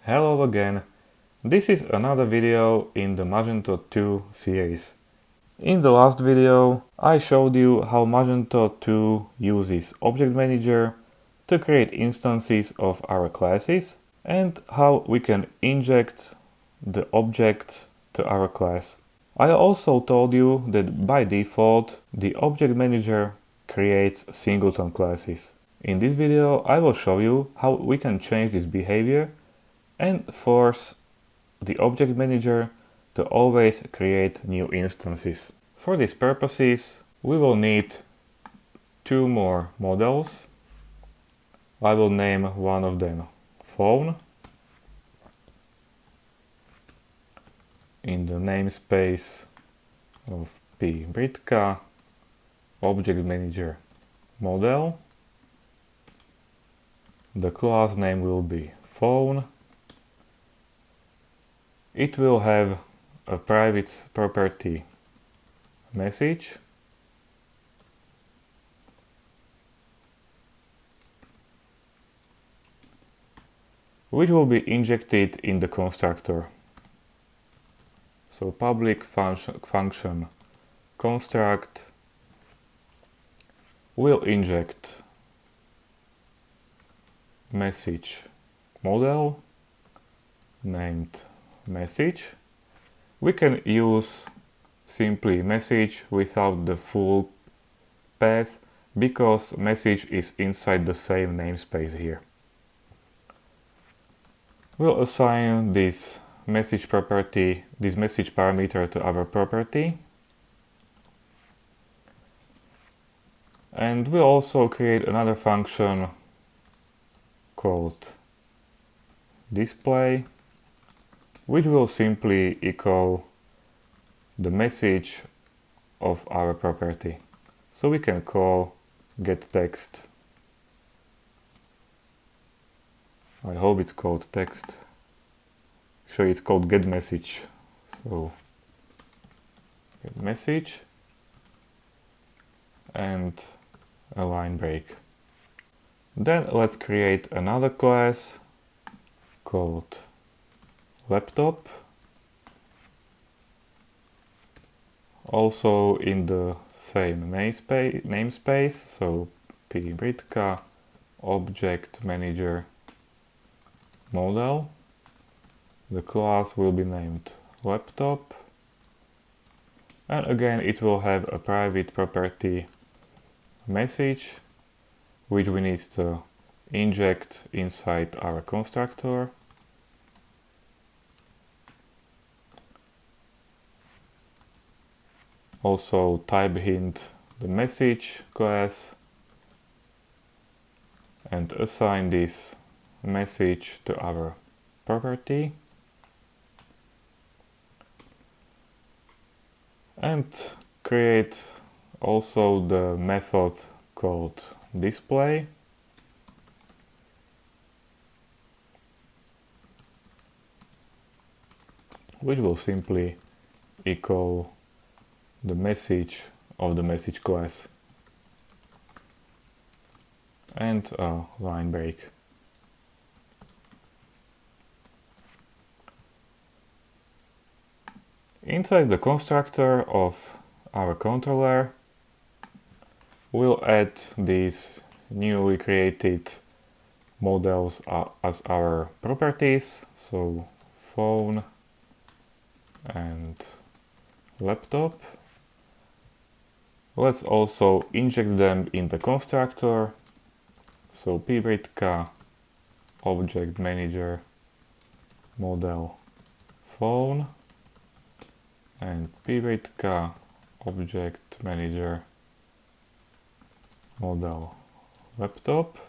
Hello again. This is another video in the Magento 2 series. In the last video, I showed you how Magento 2 uses Object Manager to create instances of our classes and how we can inject the object to our class. I also told you that by default, the Object Manager creates singleton classes. In this video, I will show you how we can change this behavior and force the Object Manager to always create new instances. For these purposes, we will need two more models. I will name one of them phone. In the namespace of p.britka, Object Manager model. The class name will be phone. It will have a private property message, which will be injected in the constructor. So public function construct will inject message model named message. We can use simply message without the full path because message is inside the same namespace here. We'll assign this message property, this message parameter to our property. And we'll also create another function called display, which will simply echo the message of our property. So we can call getText. I hope it's called text. Actually, it's called getMessage. So getMessage and a line break. Then let's create another class called laptop. Also in the same namespace, so p.britka Object Manager model. The class will be named laptop. And again, it will have a private property message, which we need to inject inside our constructor. Also type hint the message class and assign this message to our property. And create also the method called display. Which will simply echo the message of the message class and a line break. Inside the constructor of our controller, we'll add these newly created models as our properties, so phone and laptop. Let's also inject them in the constructor. So p.britka Object Manager model phone and p.britka Object Manager model laptop.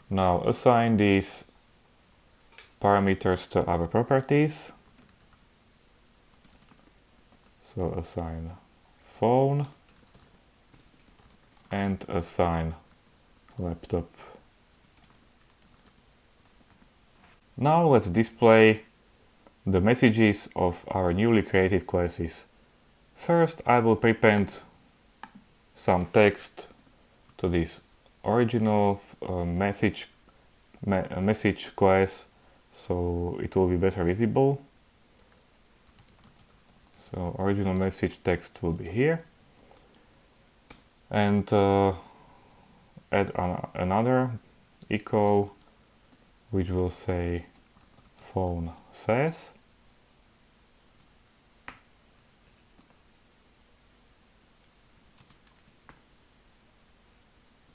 Now assign these parameters to our properties. So assign phone and assign laptop. Now let's display the messages of our newly created classes. First, I will prepend some text to this original message class, so it will be better visible. So original message text will be here, and add another echo which will say phone says,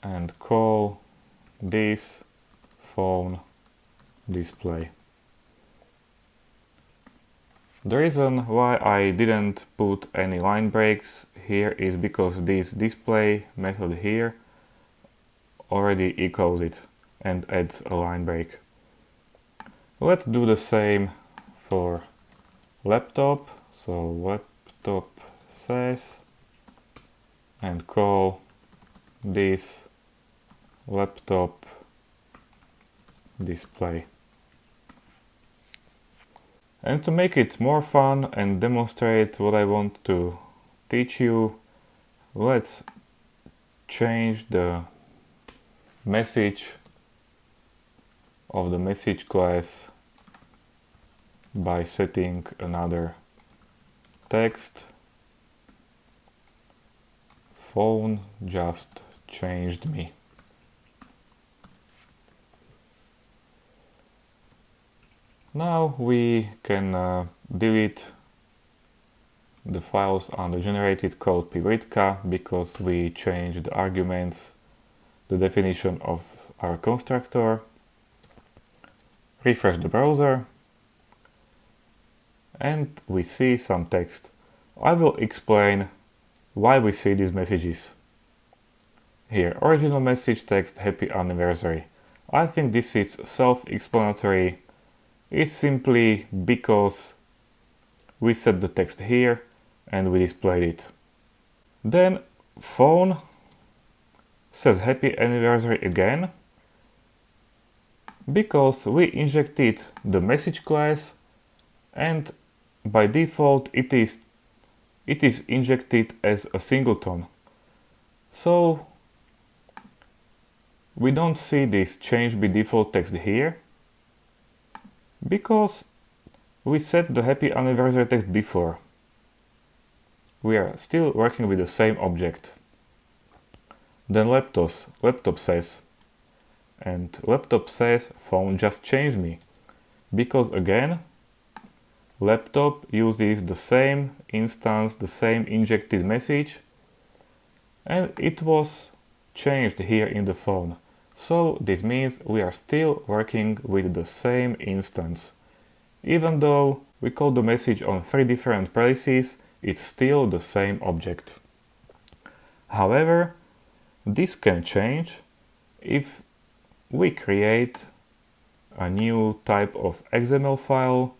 and call this phone display. The reason why I didn't put any line breaks here is because this display method here already echoes it and adds a line break. Let's do the same for laptop. So laptop says, and call this laptop display. And to make it more fun and demonstrate what I want to teach you, let's change the message of the message class by setting another text. Phone just changed me. Now we can delete the files under generated code p.ritka because we changed the arguments, the definition of our constructor. Refresh the browser and we see some text. I will explain why we see these messages. Here, original message text, happy anniversary. I think this is self-explanatory. It's simply because we set the text here and we displayed it. Then phone says happy anniversary again because we injected the message class, and by default it is injected as a singleton. So we don't see this change by default text here because we set the happy anniversary text before. We are still working with the same object. Then laptop says, and laptop says phone just changed me because again laptop uses the same instance, the same injected message, and it was changed here in the phone. So this means we are still working with the same instance. Even though we call the message on 3 different places, it's still the same object. However, this can change if we create a new type of XML file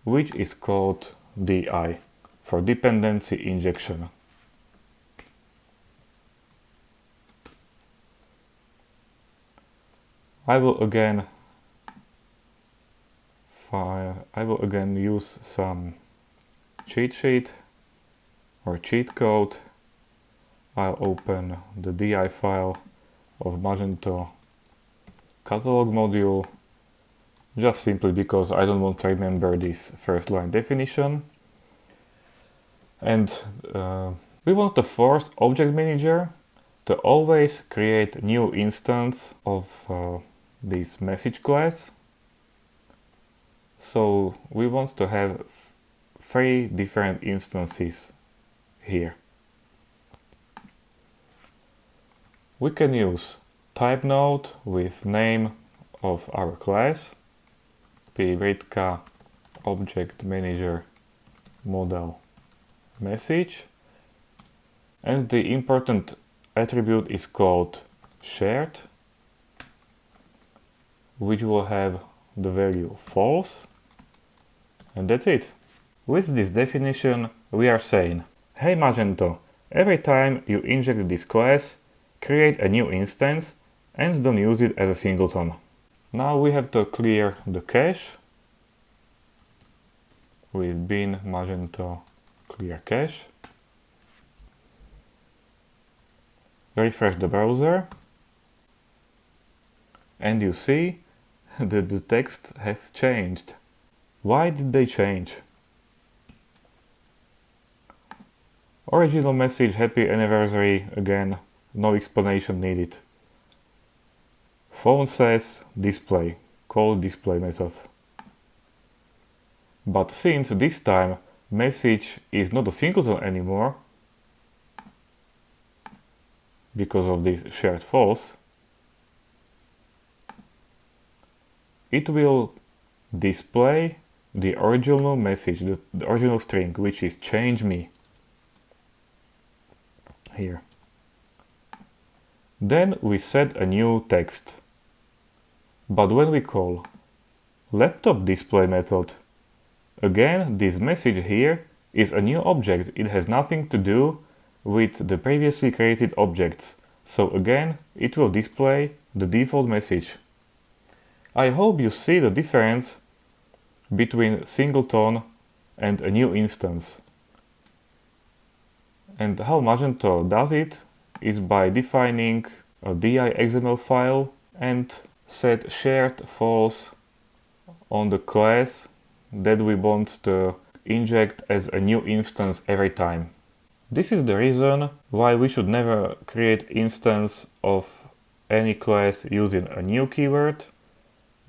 which is called di for dependency injection. I will again use some cheat sheet or cheat code. I'll open the di file of Magento catalog module, just simply because I don't want to remember this first line definition. And we want to force Object Manager to always create new instance of this message class. So we want to have 3 different instances here. We can use type node with name of our class, p.ritka object manager model message, and the important attribute is called shared, which will have the value false, and that's it. With this definition we are saying, hey Magento, every time you inject this class, create a new instance and don't use it as a singleton. Now we have to clear the cache with bin Magento clear cache. Refresh the browser and you see that the text has changed. Why did they change? Original message, happy anniversary, again, no explanation needed. Phone says display, call display method. But since this time message is not a singleton anymore, because of this shared false, it will display the original message, the original string, which is change me. Here. Then we set a new text. But when we call laptop display method, again this message here is a new object. It has nothing to do with the previously created objects. So again, it will display the default message. I hope you see the difference between singleton and a new instance. And how Magento does it is by defining a di.xml file and set shared false on the class that we want to inject as a new instance every time. This is the reason why we should never create instance of any class using a new keyword,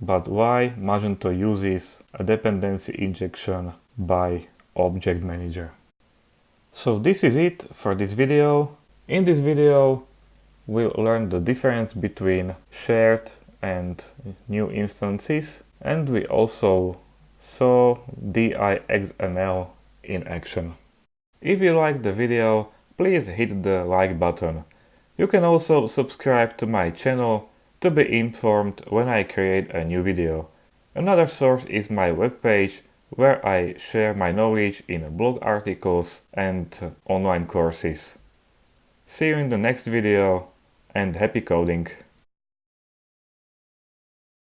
but why Magento uses a dependency injection by Object Manager. So this is it for this video. In this video we'll learn the difference between shared and new instances, and we also saw di.xml in action. If you liked the video, please hit the like button. You can also subscribe to my channel to be informed when I create a new video. Another source is my webpage, where I share my knowledge in blog articles and online courses. See you in the next video, and happy coding!